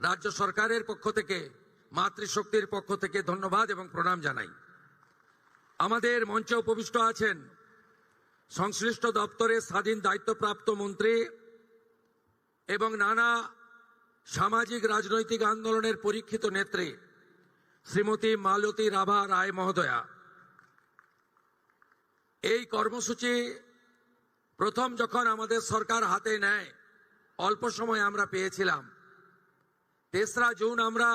রাজ্য সরকারের পক্ষ থেকে, মাতৃশক্তির পক্ষ থেকে ধন্যবাদ এবং প্রণাম জানাই। আমাদের মঞ্চে উপবিষ্ট আছেন সংশ্লিষ্ট দপ্তরের স্বাধীন দায়িত্বপ্রাপ্ত মন্ত্রী এবং নানা সামাজিক রাজনৈতিক আন্দোলনের পরীক্ষিত নেত্রী শ্রীমতী মালতী রাভা রায় মহোদয়া। এই কর্মসূচি প্রথম যখন আমাদের সরকার হাতে নেয়, অল্প সময় আমরা পেয়েছিলাম। 3রা জুন আমরা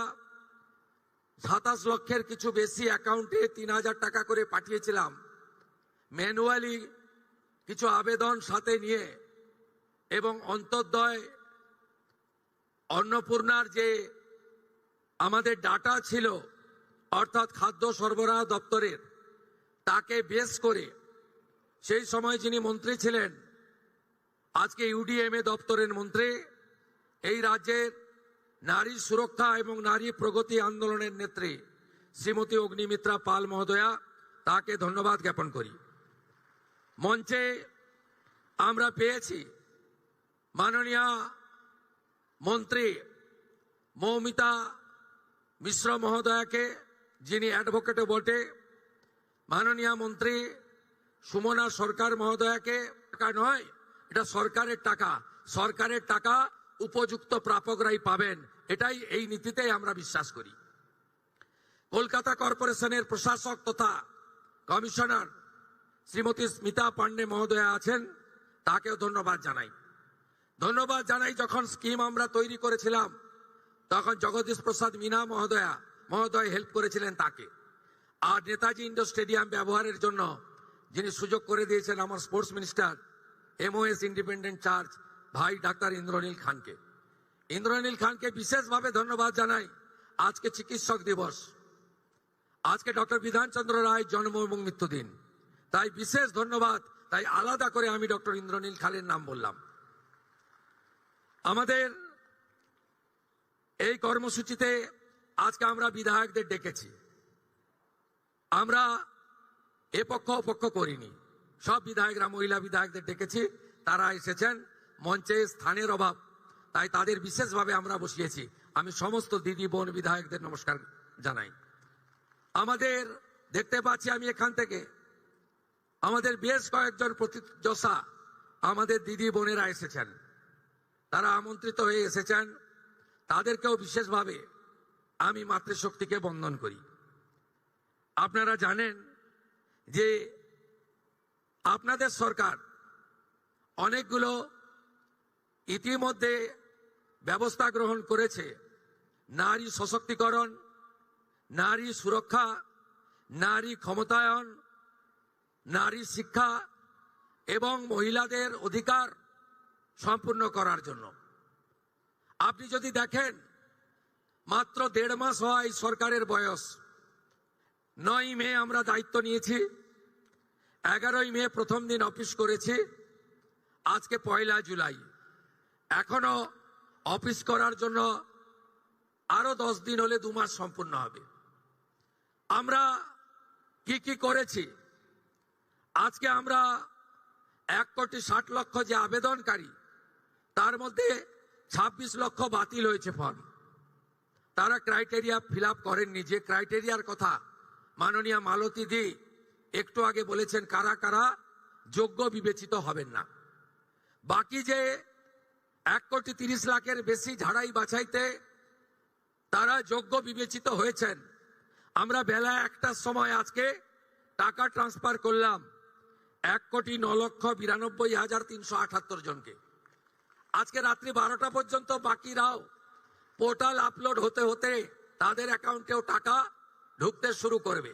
27 লক্ষের কিছু বেশি অ্যাকাউন্টে 3000 টাকা করে পাঠিয়েছিলাম, ম্যানুয়ালি কিছু আবেদন সাথে নিয়ে, এবং অন্তর্দয় অন্নপূর্ণার যে আমাদের ডাটা ছিল, অর্থাৎ খাদ্য সরবরাহ দপ্তরের, তাকে বেস করে সেই সময় যিনি মন্ত্রী ছিলেন, আজকে ইউডিএমএ দপ্তরের মন্ত্রী, এই রাজ্যের নারী সুরক্ষা এবং নারী প্রগতি আন্দোলনের নেত্রী শ্রীমতী অগ্নিমিত্রা পাল মহোদয়া, তাকে ধন্যবাদ জ্ঞাপন করি। মঞ্চে আমরা পেয়েছি মাননীয় মন্ত্রী মৌমিতা মিশ্র মহোদয়াকে, যিনি অ্যাডভোকেটও বটে, মাননীয় মন্ত্রী সুমনা সরকার মহোদয়াকে। টাকা নয়, এটা সরকারের টাকা, সরকারের টাকা উপযুক্ত প্রাপকরাই পাবেন, এটাই এই নীতিতেই আমরা বিশ্বাস করি। কলকাতা কর্পোরেশনের প্রশাসক তথা কমিশনার শ্রীমতী স্মিতা পান্ডে মহোদয়া আছেন, তাকেও ধন্যবাদ জানাই। ধন্যবাদ জানাই, যখন স্কিম আমরা তৈরি করেছিলাম তখন জগদীশ প্রসাদ মিনা মহোদয় হেল্প করেছিলেন তাকে। আর নেতাজি ইন্ডোর স্টেডিয়াম ব্যবহারের জন্য যিনি সুযোগ করে দিয়েছেন আমার sports minister MOS independent charge ভাই ডাক্তার ইন্দ্রনীল খানকে বিশেষভাবে ধন্যবাদ জানাই। আজকে চিকিৎসক দিবস, আজকে ডক্টর বিধানচন্দ্র রায় জন্ম এবং মৃত্যুদিন, তাই বিশেষ ধন্যবাদ। তাই আলাদা করে আমি ডক্টর ইন্দ্রনীল খানের নাম বললাম। আমাদের এই কর্মসূচিতে আজকে আমরা বিধায়কদের ডেকেছি। আমরা এ পক্ষ ওপক্ষ করিনি, সব বিধায়করা, মহিলা বিধায়কদের ডেকেছি, তারা এসেছেন। মঞ্চে স্থানের অভাব, তাই তাদের বিশেষভাবে আমরা বসিয়েছি। আমি সমস্ত দিদি বোন বিধায়কদের নমস্কার জানাই। আমাদের দেখতে পাচ্ছি আমি এখান থেকে আমাদের বেশ কয়েকজন প্রতিযোদ্ধা আমাদের দিদি বোনেরা এসেছেন, তারা আমন্ত্রিত হয়ে এসেছেন, তাদেরকেও বিশেষভাবে আমি মাতৃশক্তিকে বন্দন করি। আপনারা জানেন যে আপনাদের সরকার অনেকগুলো ইতিমধ্যে ব্যবস্থা গ্রহণ করেছে, নারী সশক্তিকরণ, নারী সুরক্ষা, নারী ক্ষমতায়ন, নারী শিক্ষা এবং মহিলাদের অধিকার সম্পূর্ণ করার জন্য। আপনি যদি দেখেন, মাত্র 1.5 মাস হওয়া এই সরকারের বয়স। 9ই মে আমরা দায়িত্ব নিয়েছি, 11ই মে প্রথম দিন অফিস করেছি, আজকে 1 জুলাই। এখনো অফিস করার জন্য আরো 10 দিন হলে 2 মাস সম্পূর্ণ হবে। আমরা কি করেছি? আজকে আমরা 1,60,00,000 যে আবেদনকারী, তার মধ্যে 26 লক্ষ বাতিল হয়েছে ফর্ম। তারা ক্রাইটেরিয়া ফিল আপ করেননি। যে ক্রাইটেরিয়ার কথা মাননীয় মালতী দি একটু আগে বলেছেন, কারা কারা যোগ্য বিবেচিত হবেন না। বাকি যে 1,30,00,000-এর বেশি ঝাড়াই বাছাইতে তারা যোগ্য বিবেচিত হয়েছেন। আমরা বেলা 1টার সময় আজকে টাকা ট্রান্সফার করলাম 1,09,92,378 জনকে। আজকে রাত্রি 12টা পর্যন্ত বাকিরাও পোর্টাল আপলোড হতে হতে তাদের অ্যাকাউন্টেও টাকা ঢুকতে শুরু করবে।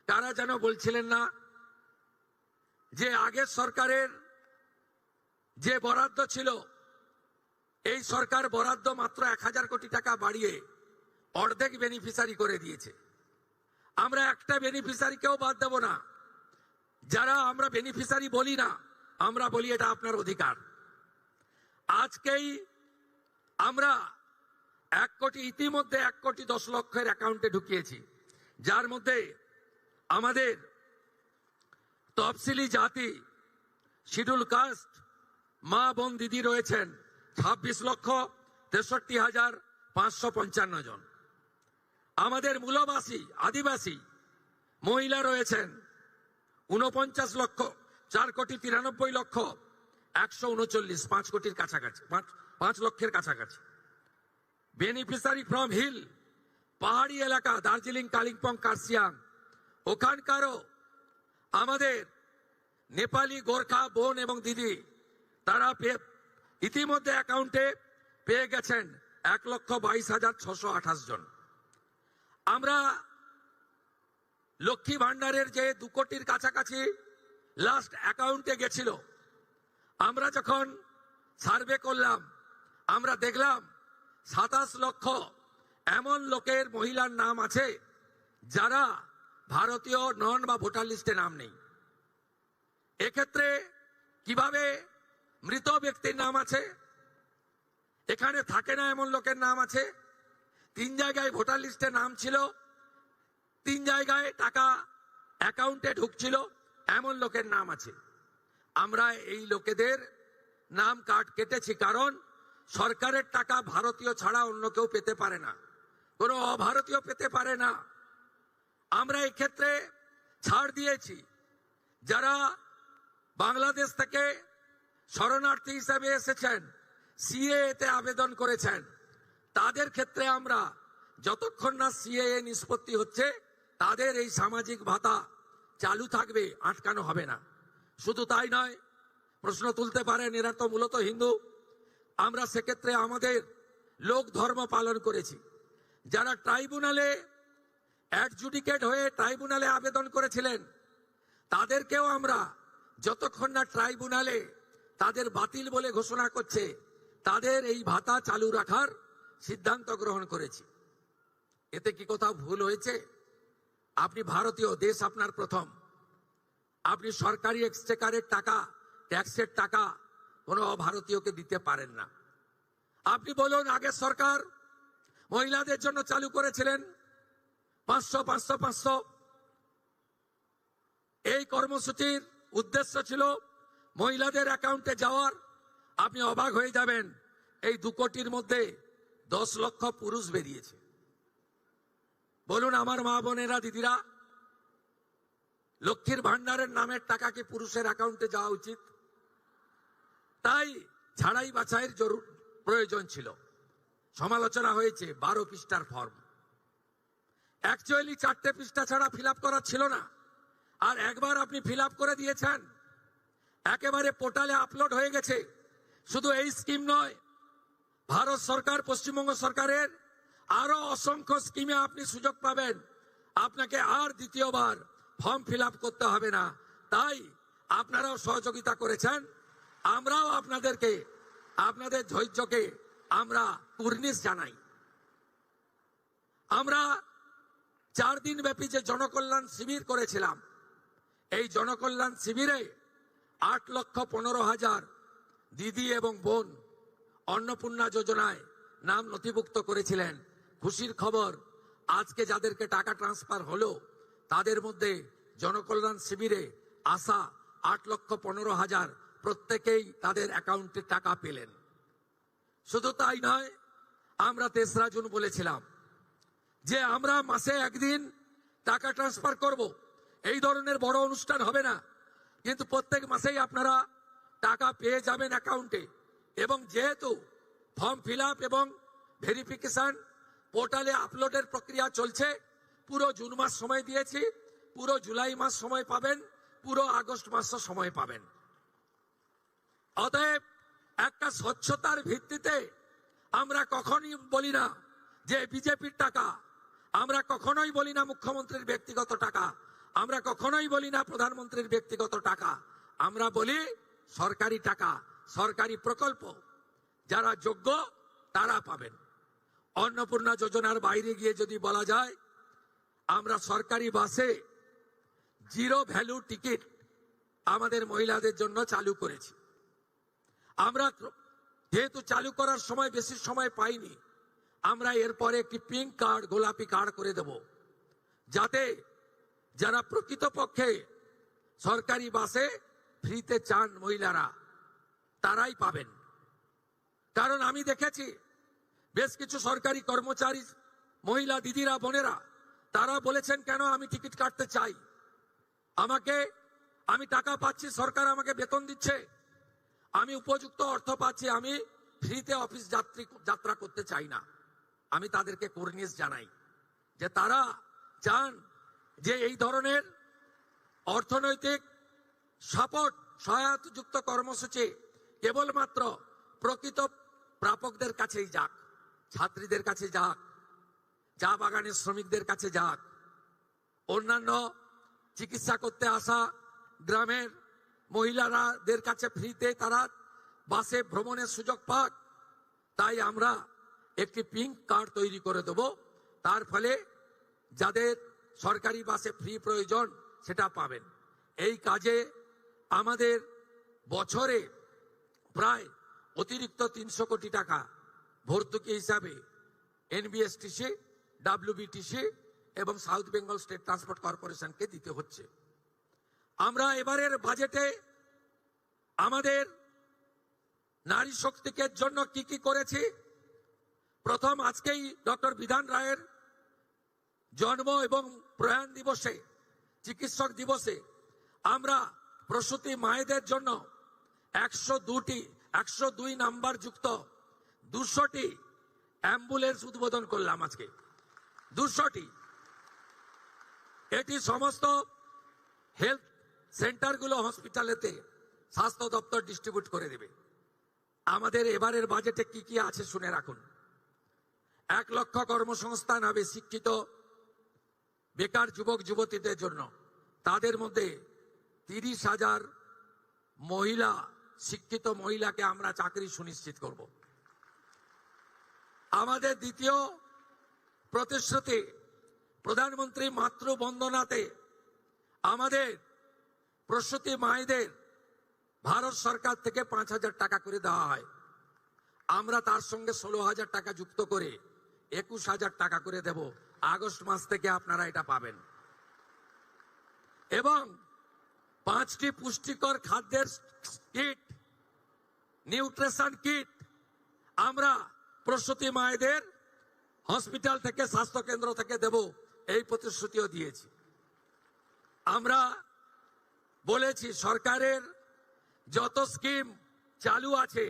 তারা যেন বলছিলেন না যে আগের সরকারের যে বরাদ্দ ছিল, এই সরকার বরাদ্দ মাত্র 1,000 কোটি টাকা বাড়িয়ে অর্ধেক বেনিফিশিয়ারি করে দিয়েছে। আমরা একটা বেনিফিশিয়ারিকেও বাদ দেব না। যারা আমরা বেনিফিশিয়ারি বলি না, আমরা বলি এটা আপনার অধিকার। আজকেই আমরা 1 কোটি, ইতিমধ্যে 1,10,00,000-এর অ্যাকাউন্টে ঢুকিয়েছি, যার মধ্যে আমাদের তফসিলি জাতি, শিডিউল কাস্ট মা বোন দিদি রয়েছেন 26,63,000 555 জন। আমাদের মূলবাসী আদিবাসী মহিলা রয়েছেন 49,4,93,139,139, 5 কোটির কাছাকাছি, 5 লক্ষের কাছাকাছি। বেনিফিশিয়ারি ফ্রম হিল, পাহাড়ি এলাকা দার্জিলিং, কালিম্পং, কার্শিয়াং, ওখানকারও আমাদের নেপালি গোর্খা বোন এবং দিদি তারা ইতিমধ্যে অ্যাকাউন্টে পেয়ে গেছেন 1,22,628 জন। আমরা লক্ষ্মী ভান্ডারের যে 2 কোটির কাছাকাছি লাস্ট অ্যাকাউন্টে গেছিল, আমরা যখন সার্ভে করলাম আমরা দেখলাম 27 লক্ষ এমন লোকের মহিলার নাম আছে যারা ভারতীয় নন বা ভোটার লিস্টে নাম নেই। এক্ষেত্রে কিভাবে মৃত ব্যক্তির নাম আছে, এখানে থাকে না এমন লোকের নাম আছে, 3 জায়গায় ভোটার লিস্টে নাম ছিল, 3 জায়গায় টাকা অ্যাকাউন্টে ঢুকছিল, এমন লোকের নাম আছে। আমরা এই লোকেদের নাম কার্ড কেটেছি, কারণ সরকারের টাকা ভারতীয় ছাড়া অন্য কেউ পেতে পারে না, কোনো অভারতীয় পেতে পারে না। আমরা এই ক্ষেত্রে ছাড় দিয়েছি। যারা বাংলাদেশ থেকে শরণার্থী হিসেবে এসেছেন, সিএএ আবেদন করেছেন, তাদের ক্ষেত্রে আমরা যতক্ষণ না সিএএ নিষ্পত্তি হচ্ছে তাদের এই সামাজিক ভাতা চালু থাকবে, আটকানো হবে না। শুধু তাই নয়, প্রশ্ন তুলতে পারেন এরা তো মূলত হিন্দু। আমরা সেক্ষেত্রে আমাদের লোক ধর্ম পালন করেছি। যারা ট্রাইব্যুনালে অ্যাডজুডিকেট হয়ে ট্রাইব্যুনালে আবেদন করেছিলেন তাদেরকেও আমরা যতক্ষণ না ট্রাইব্যুনালে তাদের বাতিল বলে ঘোষণা করছে তাদের এই ভাতা চালু রাখার সিদ্ধান্ত গ্রহণ করেছি। এতে কি কোথাও ভুল হয়েছে? আপনি ভারতীয়, দেশ আপনার প্রথম, আপনি সরকারি এক্সচেকারের টাকা, ট্যাক্সের টাকা কোনো ভারতীয়কে দিতে পারেন না। আপনি বলুন, আগের সরকার মহিলাদের জন্য চালু করেছিলেন 500-500-500। এই কর্মসূচির উদ্দেশ্য ছিল মহিলাদের অ্যাকাউন্টে যাওয়ার। আপনি অবাক হয়ে যাবেন, এই 2 কোটির মধ্যে 10 লক্ষ পুরুষ বেরিয়েছে। বলুন আমার মা বোনেরা, দিদিরা, লক্ষ্মীর ভান্ডারের নামের টাকা কি পুরুষের অ্যাকাউন্টে যাওয়া উচিত? তাই ছাড়াই বাছাইয়ের প্রয়োজন ছিল। সমালোচনা হয়েছে 12 পৃষ্ঠার ফর্ম, অ্যাকচুয়ালি 4টে পৃষ্ঠা ছাড়া ফিল আপ করা ছিল না। আর একবার আপনি ফিল আপ করে দিয়েছেন, একেবারে পোর্টালে আপলোড হয়ে গেছে। শুধু এই স্কিম নয়, ভারত সরকার, পশ্চিমবঙ্গ সরকারের আরো অসংখ্য স্কিমে আপনি সুযোগ পাবেন। আপনাকে আর দ্বিতীয়বার ফর্ম ফিল আপ করতে হবে না। তাই আপনারাও সহযোগিতা করেছেন, আমরাও আপনাদেরকে, আপনাদের ধৈর্যকে আমরা কুর্নিশ জানাই। আমরা 4 দিন ব্যাপী যে জনকল্যাণ শিবির করেছিলাম, এই জনকল্যাণ শিবিরে 8,15,000 দিদি এবং বোন অন্নপূর্ণা যোজনায় নাম নথিভুক্ত করেছিলেন। খুশির খবর, আজকে যাদেরকে টাকা ট্রান্সফার হলো তাদের মধ্যে জনকল্যাণ শিবিরে আসা 8,15,000 প্রত্যেকেই তাদের অ্যাকাউন্টে টাকা পেলেন। শুধু তাই নয়, আমরা 3রা জুন বলেছিলাম যে আমরা মাসে একদিন টাকা ট্রান্সফার করব। এই ধরনের বড় অনুষ্ঠান হবে না, কিন্তু প্রত্যেক মাসেই আপনারা টাকা পেয়ে যাবেন অ্যাকাউন্টে। এবং যেহেতু ফর্ম ফিল আপ এবং ভেরিফিকেশন পোর্টালে আপলোডের প্রক্রিয়া চলছে, পুরো জুন মাস সময় দিয়েছি, পুরো জুলাই মাস সময় পাবেন, পুরো আগস্ট মাসও সময় পাবেন। অতএব একটা স্বচ্ছতার ভিত্তিতে আমরা কখনোই বলি না যে বিজেপির টাকা, আমরা কখনোই বলি না মুখ্যমন্ত্রীর ব্যক্তিগত টাকা, আমরা কখনোই বলি না প্রধানমন্ত্রীর ব্যক্তিগত টাকা, আমরা বলি সরকারি টাকা, সরকারি প্রকল্প, যারা যোগ্য তারা পাবেন। অন্নপূর্ণা যোজনার বাইরে গিয়ে যদি বলা যায়, আমরা সরকারি বাসে 0 ভ্যালু টিকিট আমাদের মহিলাদের জন্য চালু করেছি। আমরা যেহেতু চালু করার সময় বেশি সময় পাইনি, আমরা এরপরে একটি পিঙ্ক কার্ড, গোলাপি কার্ড করে দেব, যাতে যারা প্রকৃতপক্ষে সরকারি বাসে ফ্রিতে চান মহিলারা, তারাই পাবেন। কারণ আমি দেখেছি বেশ কিছু সরকারি কর্মচারী মহিলা দিদিরা বোনেরা তারা বলেছেন, কেন আমি টিকিট কাটতে চাই, আমি টাকা পাচ্ছি, সরকার আমাকে বেতন দিচ্ছে, আমি উপযুক্ত অর্থ পাচ্ছি, আমি ফ্রিতে অফিস যাত্রা করতে চাই না। আমি তাদেরকে কর্নিশ জানাই যে তারা চান যে এই ধরনের অর্থনৈতিক সাপোর্ট সহায়তাযুক্ত কর্মসূচি কেবলমাত্র প্রকৃত প্রাপকদের কাছেই যাক, ছাত্রীদের কাছে যাক, চা বাগানের শ্রমিকদের কাছে যাক, অন্যান্য চিকিৎসা করতে আসা গ্রামের মহিলাদের কাছে ফ্রিতে তারা বাসে ভ্রমণের সুযোগ পাক। তাই আমরা একটি পিঙ্ক কার্ড তৈরি করে দেব, তার ফলে যাদের সরকারি বাসে ফ্রি প্রয়োজন সেটা পাবেন। এই কাজে আমাদের বছরে প্রায় অতিরিক্ত 300 কোটি টাকা ভর্তুকি হিসাবে এনবিএসটিসি, ডাব্লিউবিটিসি এবং সাউথ বেঙ্গল স্টেট ট্রান্সপোর্ট কর্পোরেশনকে দিতে হচ্ছে। আমরা এবারের বাজেটে আমাদের নারী শক্তিকে জন্য কি কি করেছি, প্রথম আজকেই ডক্টর বিধান রায়ের জন্ম এবং প্রয়াণ দিবসে, চিকিৎসক দিবসে আমরা প্রসূতি মায়েদের জন্য 102 নাম্বার যুক্ত 200টি অ্যাম্বুলেন্স উদ্বোধন করলাম আজকে। 200টি, এটি সমস্ত হেলথ সেন্টারগুলো, হসপিটালেতে স্বাস্থ্য দপ্তর ডিস্ট্রিবিউট করে দেবে। আমাদের এবারের বাজেটে কি কি আছে শুনে রাখুন। 1 লক্ষ কর্মসংস্থান হবে শিক্ষিত বেকার যুবক যুবতীদের জন্য, তাদের মধ্যে 30,000 মহিলা, শিক্ষিত মহিলাকে আমরা চাকরি সুনিশ্চিত করব। আমাদের দ্বিতীয় প্রতিশ্রুতি, প্রধানমন্ত্রী মাতৃ বন্দনাতে আমাদের প্রসূতি মায়েদের ভারত সরকার থেকে 5,000 টাকা করে দেওয়া হয়। আমরা তার সঙ্গে 16,000 টাকা যুক্ত করে 21,000 টাকা করে দেব। আগস্ট মাস থেকে আপনারা এটা পাবেন। এবং 5টি পুষ্টিকর খাদ্যের কিট, নিউট্রিশন কিট আমরা প্রসূতি মায়েদের হসপিটাল থেকে, স্বাস্থ্য কেন্দ্র থেকে দেব, এই প্রতিশ্রুতিও দিয়েছি। আমরা বলেছি সরকারের যত স্কিম চালু আছে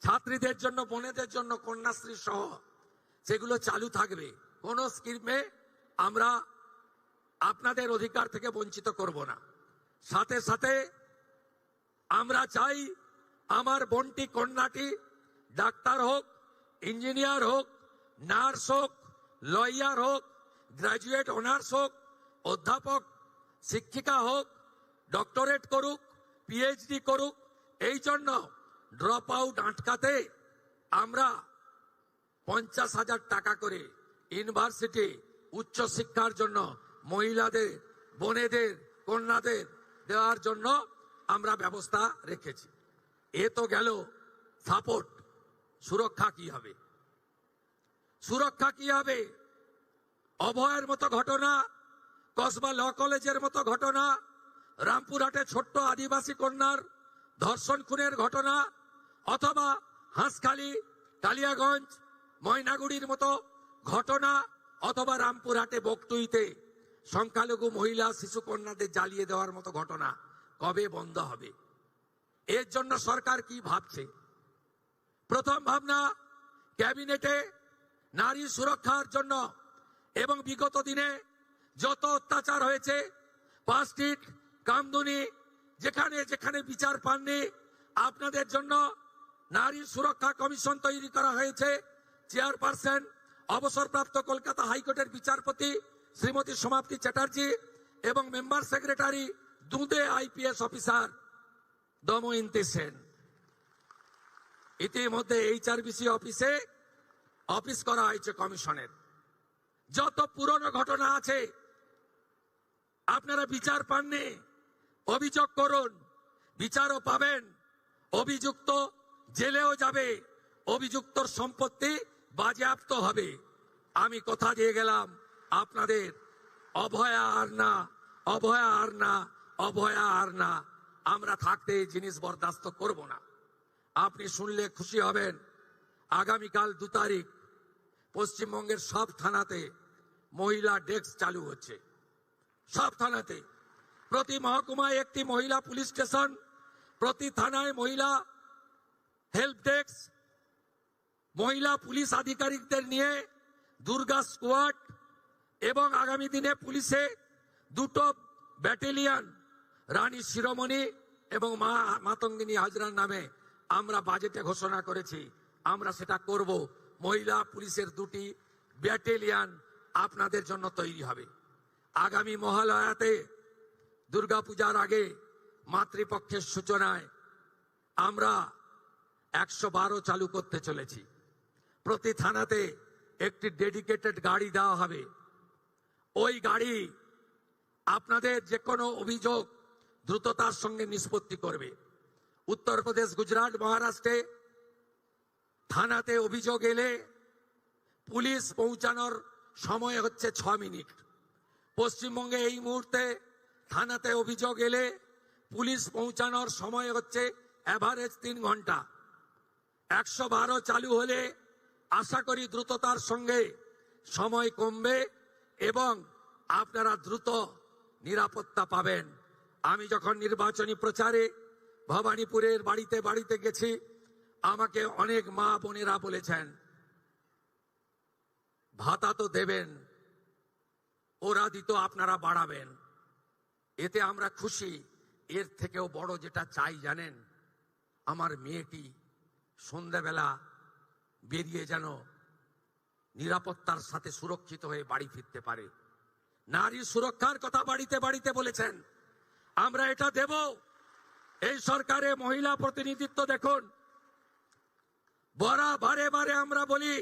ছাত্রীদের জন্য, বোনেদের জন্য, কন্যাশ্রী সহ, সেগুলো চালু থাকবে। কোন স্কিমে আমরা আপনাদের অধিকার থেকে বঞ্চিত করব না। সাথে সাথে আমরা চাই আমার বোনটি, কন্যাটি ডাক্তার হোক, ইঞ্জিনিয়ার হোক, নার্স হোক, লয়ার হোক, গ্রাজুয়েট অনার্স হোক, অধ্যাপক, শিক্ষিকা হোক, ডক্টরেট করুক, পিএইচডি করুক। এই জন্য ড্রপ আউট আটকাতে আমরা 50,000 টাকা করে ইউনিভার্সিটি, উচ্চ শিক্ষার জন্য মহিলাদের, বোনেদের, কন্যাদের দেওয়ার জন্য আমরা ব্যবস্থা রেখেছি। এ তো গেল সাপোর্ট। সুরক্ষা কি হবে? সুরক্ষা কি হবে? অভয়ের মতো ঘটনা, কসবা ল কলেজের মতো ঘটনা, রামপুরহাটে ছোট্ট আদিবাসী কন্যার ধর্ষণ খুনের ঘটনা, অথবা হাঁসখালি, কালিয়াগঞ্জ, ময়নাগুড়ির মতো ঘটনা, অথবা রামপুরহাটে বকটুইতে সংখ্যালঘু মহিলা, শিশু কন্যাদের জ্বালিয়ে দেওয়ার মতো ঘটনা কবে বন্ধ হবে? এর জন্য সরকার কি ভাবছে? প্রথম ভাবনা, ক্যাবিনেটে নারী সুরক্ষার জন্য এবং বিগত দিনে যত অত্যাচার হয়েছে, পাঁচটিট, কামদুনি, যেখানে যেখানে বিচার পাননি, আপনাদের জন্য নারী সুরক্ষা কমিশন তৈরি করা হয়েছে। চেয়ারপারসন অবসরপ্রাপ্ত কলকাতা হাইকোর্টের বিচারপতি শ্রীমতী সমাপ্তি চ্যাটার্জি এবং মেম্বার সেক্রেটারি দুঁদে আইপিএস অফিসার দময়ন্তী সেন। ইতিমধ্যে এইচআরবিসি অফিসে অফিস করা হয়েছে কমিশনের। যত পুরনো ঘটনা আছে, আপনারা বিচার পাননি, অভিযোগ করুন, বিচারও পাবেন। অভিযুক্ত জেলেও যাবে, অভিযুক্তর সম্পত্তি বাজেয়াপ্ত হবে। আমি কথা দিয়ে গেলাম আপনাদের, অভয়া আর না, অভয়া আর না, অভয়া আর না। আমরা থাকতে এই জিনিস বরদাস্ত করব না। আপনি শুনলে খুশি হবেন, আগামীকাল 2 তারিখ পশ্চিমবঙ্গের সব থানাতে মহিলা ডেস্ক চালু হচ্ছে। সব থানাতে, প্রতি মহকুমায় একটি মহিলা পুলিশ স্টেশন, প্রতি থানায় মহিলা হেল্প ডেস্ক, মহিলা পুলিশ আধিকারিকদের নিয়ে দুর্গা স্কোয়াড, এবং আগামী দিনে পুলিশে 2টো ব্যাটালিয়ন রানী শিরোমণি এবং মাতঙ্গিনী হাজরার নামে আমরা বাজেটে ঘোষণা করেছি। আমরা সেটা করব। মহিলা পুলিশের 2টি ব্যাটালিয়ন আপনাদের জন্য তৈরি হবে। আগামী মহালয়াতে দুর্গাপূজার আগে মাতৃপক্ষের সূচনায় আমরা 112 চালু করতে চলেছি। প্রতি থানাতে একটি ডেডিকেটেড গাড়ি দেওয়া হবে। ওই গাড়ি আপনাদের যে কোনো অভিযোগ দ্রুততার সঙ্গে নিষ্পত্তি করবে। উত্তরপ্রদেশ, গুজরাট, মহারাষ্ট্রে থানাতে অভিযোগ এলে পুলিশ পৌঁছানোর সময় হচ্ছে 6 মিনিট। পশ্চিমবঙ্গে এই মুহূর্তে থানাতে অভিযোগ এলে পুলিশ পৌঁছানোর সময় হচ্ছে এভারেজ 3 ঘন্টা। 112 চালু হলে আশা করি দ্রুততার সঙ্গে সময় কমবে এবং আপনারা দ্রুত নিরাপত্তা পাবেন। আমি যখন নির্বাচনী প্রচারে ভবানীপুরের বাড়িতে বাড়িতে গেছি, আমাকে অনেক মা বোনেরা বলেছেন, ভাতা তো দেবেন, ওরা দিত আপনারা বাড়াবেন। এতে আমরা খুশি। এর থেকেও বড় যেটা চাই জানেন, আমার মেয়েটি সন্ধ্যাবেলা বেরিয়ে যেন নিরাপত্তার সাথে সুরক্ষিত হয়ে বাড়ি ফিরতে পারে। নারী সুরক্ষার কথা বাড়িতে বাড়িতে বলেছেন, আমরা এটা দেব। এই সরকারে মহিলা প্রতিনিধিত্ব দেখুন। বারে বারে আমরা বলি,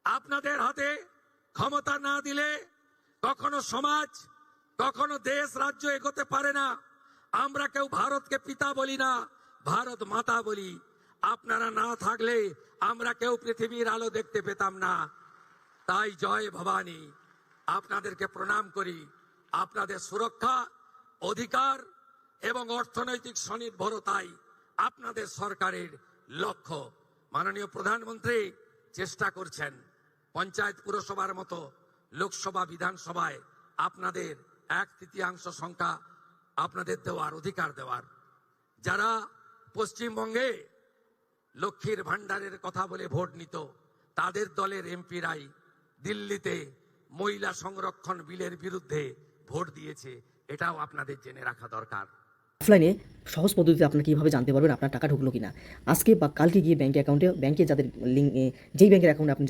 আপনাদের হাতে ক্ষমতা না দিলে কখনো সমাজ, কখনো দেশ, রাজ্য এগোতে পারে না। আমরা কেউ ভারতকে পিতা বলি না, ভারত মাতা বলি। আপনারা না থাকলে আমরা কেউ পৃথিবীর আলো দেখতে পেতাম না। তাই জয় ভবানী, আপনাদেরকে প্রণাম করি। আপনাদের সুরক্ষা, অধিকার এবং অর্থনৈতিক স্বনির্ভরতাই আপনাদের সরকারের লক্ষ্য। মাননীয় প্রধানমন্ত্রী চেষ্টা করছেন পঞ্চায়েত, পুরসভার মতো লোকসভা, বিধানসভায় আপনাদের 1/3 সংখ্যা আপনাদের দেওয়ার, অধিকার দেওয়ার। যারা পশ্চিমবঙ্গে লক্ষ্মীর ভান্ডারের কথা বলে ভোট নিত, তাদের দলের এমপিরাই দিল্লিতে মহিলা সংরক্ষণ বিলের বিরুদ্ধে ভোট দিয়েছে। এটাও আপনাদের জেনে রাখা দরকার। অফলাইনে সহজ পদ্ধতিতে আপনারা কীভাবে জানতে পারবেন আপনার টাকা ঢুকলো কিনা? আজকে বা কালকে গিয়ে ব্যাংকে যাদের লিঙ্ক, যেই ব্যাংকের অ্যাকাউন্টে আপনি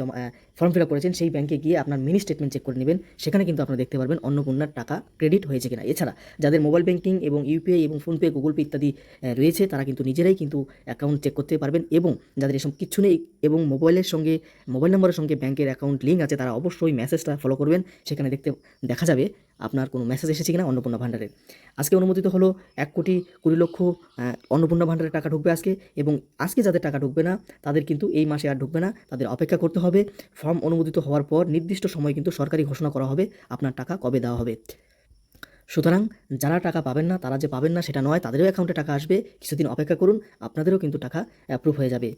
ফর্ম ফিল আপ করেছেন সেই ব্যাংকে গিয়ে আপনার মিনি স্টেটমেন্ট চেক করে নেবেন। সেখানে কিন্তু আপনারা দেখতে পারবেন অন্নপূর্ণার টাকা ক্রেডিট হয়েছে কিনা। এছাড়া যাদের মোবাইল ব্যাংকিং এবং ইউপিআই এবং ফোনপে, গুগল পে ইত্যাদি রয়েছে, তারা কিন্তু নিজেরাই কিন্তু অ্যাকাউন্ট চেক করতে পারবেন। এবং যাদের এসব কিচ্ছু নেই এবং মোবাইল নম্বরের সঙ্গে ব্যাংকের অ্যাকাউন্ট লিঙ্ক আছে, তারা অবশ্যই মেসেজটা ফলো করবেন। সেখানে দেখা যাবে আপনার কোনো মেসেজ এসেছে কিনা অন্নপূর্ণা ভান্ডারে। আজকে অনুমোদিত হলো 1,20,00,000 অন্নপূর্ণা ভান্ডারের টাকা ঢুকবে আজকে। এবং আজকে যাদের টাকা ঢুকবে না, তাদের কিন্তু এই মাসে আর ঢুকবে না, তাদের অপেক্ষা করতে হবে। ফর্ম অনুমোদিত হওয়ার পর নির্দিষ্ট সময় কিন্তু সরকারি ঘোষণা করা হবে আপনার টাকা কবে দেওয়া হবে। সুতরাং যারা টাকা পাবেন না, তারা যে পাবেন না সেটা নয়, তাদেরও অ্যাকাউন্টে টাকা আসবে। কিছুদিন অপেক্ষা করুন, আপনাদেরও কিন্তু টাকা অ্যাপ্রুভ হয়ে যাবে।